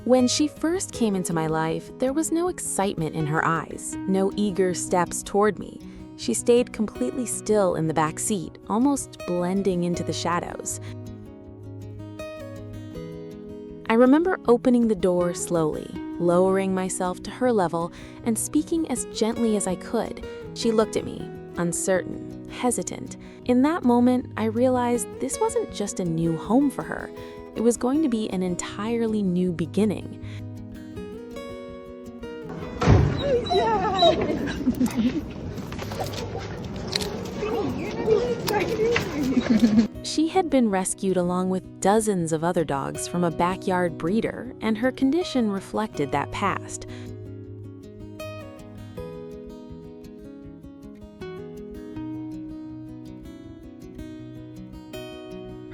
When she first came into my life, there was no excitement in her eyes, no eager steps toward me. She stayed completely still in the back seat, almost blending into the shadows. I remember opening the door slowly, lowering myself to her level and speaking as gently as I could. She looked at me, uncertain, hesitant. In that moment, I realized this wasn't just a new home for her. It was going to be an entirely new beginning. She had been rescued along with dozens of other dogs from a backyard breeder, and her condition reflected that past.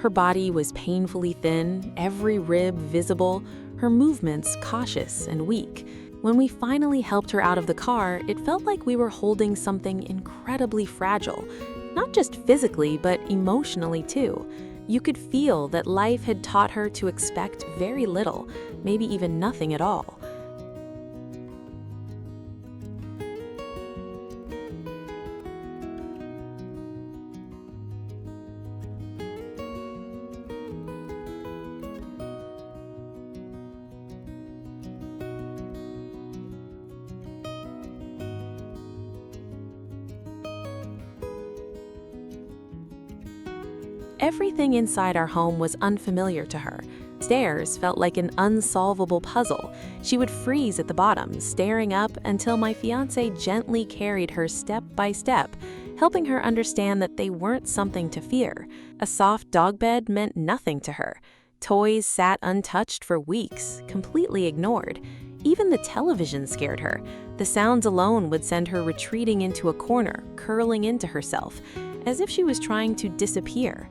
Her body was painfully thin, every rib visible, her movements cautious and weak. When we finally helped her out of the car, it felt like we were holding something incredibly fragile, not just physically, but emotionally too. You could feel that life had taught her to expect very little, maybe even nothing at all. Everything inside our home was unfamiliar to her. Stairs felt like an unsolvable puzzle. She would freeze at the bottom, staring up until my fiancé gently carried her step by step, helping her understand that they weren't something to fear. A soft dog bed meant nothing to her. Toys sat untouched for weeks, completely ignored. Even the television scared her. The sounds alone would send her retreating into a corner, curling into herself, as if she was trying to disappear.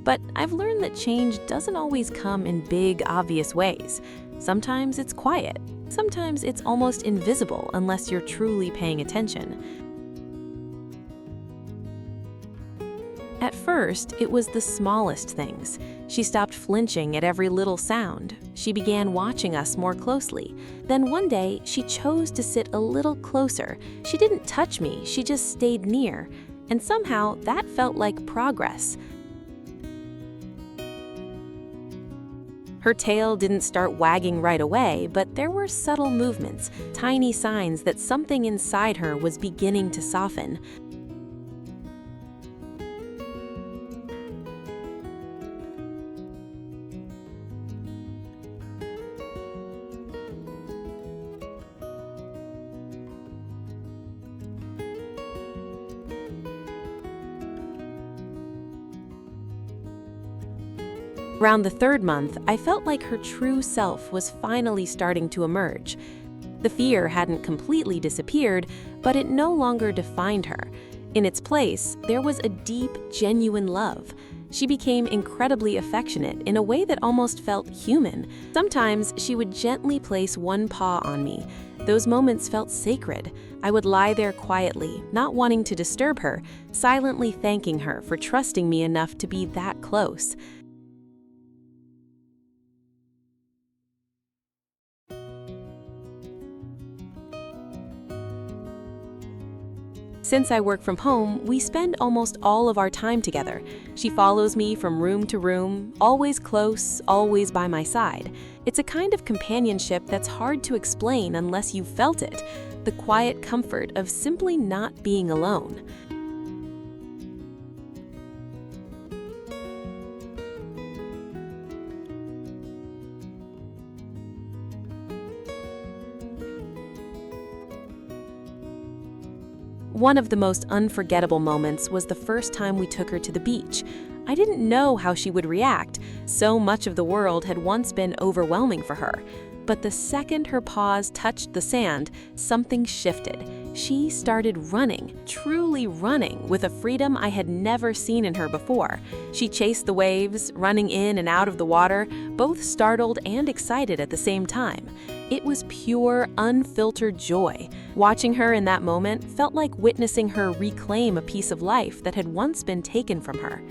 But I've learned that change doesn't always come in big, obvious ways. Sometimes it's quiet. Sometimes it's almost invisible unless you're truly paying attention. At first, it was the smallest things. She stopped flinching at every little sound. She began watching us more closely. Then one day, she chose to sit a little closer. She didn't touch me, she just stayed near. And somehow, that felt like progress. Her tail didn't start wagging right away, but there were subtle movements, tiny signs that something inside her was beginning to soften. Around the third month, I felt like her true self was finally starting to emerge. The fear hadn't completely disappeared, but it no longer defined her. In its place, there was a deep, genuine love. She became incredibly affectionate in a way that almost felt human. Sometimes she would gently place one paw on me. Those moments felt sacred. I would lie there quietly, not wanting to disturb her, silently thanking her for trusting me enough to be that close. Since I work from home, we spend almost all of our time together. She follows me from room to room, always close, always by my side. It's a kind of companionship that's hard to explain unless you've felt it, the quiet comfort of simply not being alone. One of the most unforgettable moments was the first time we took her to the beach. I didn't know how she would react. So much of the world had once been overwhelming for her. But the second her paws touched the sand, something shifted. She started running, truly running, with a freedom I had never seen in her before. She chased the waves, running in and out of the water, both startled and excited at the same time. It was pure, unfiltered joy. Watching her in that moment felt like witnessing her reclaim a piece of life that had once been taken from her.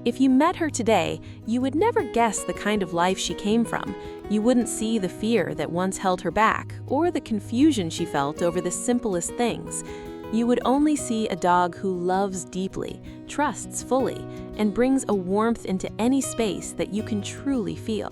If you met her today, you would never guess the kind of life she came from. You wouldn't see the fear that once held her back, or the confusion she felt over the simplest things. You would only see a dog who loves deeply, trusts fully, and brings a warmth into any space that you can truly feel.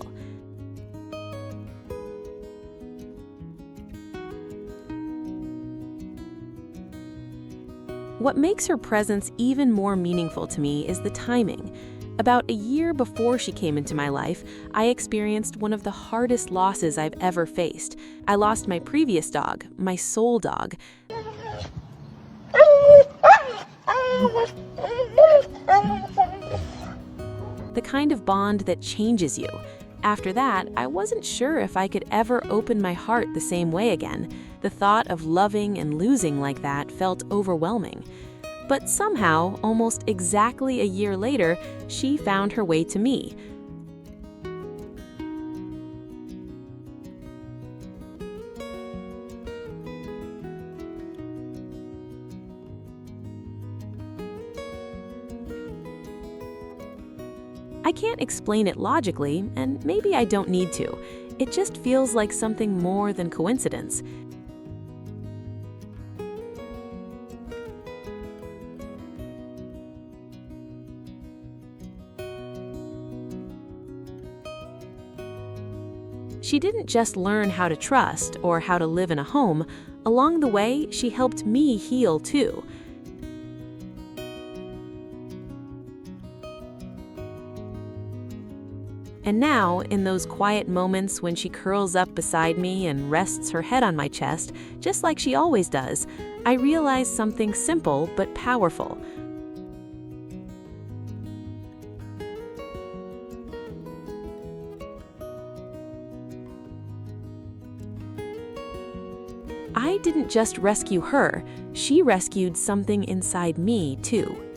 What makes her presence even more meaningful to me is the timing. About a year before she came into my life, I experienced one of the hardest losses I've ever faced. I lost my previous dog, my soul dog. The kind of bond that changes you. After that, I wasn't sure if I could ever open my heart the same way again. The thought of loving and losing like that felt overwhelming. But somehow, almost exactly a year later, she found her way to me. I can't explain it logically, and maybe I don't need to. It just feels like something more than coincidence. She didn't just learn how to trust or how to live in a home. Along the way, she helped me heal too. And now, in those quiet moments when she curls up beside me and rests her head on my chest, just like she always does, I realize something simple but powerful. I didn't just rescue her, she rescued something inside me too.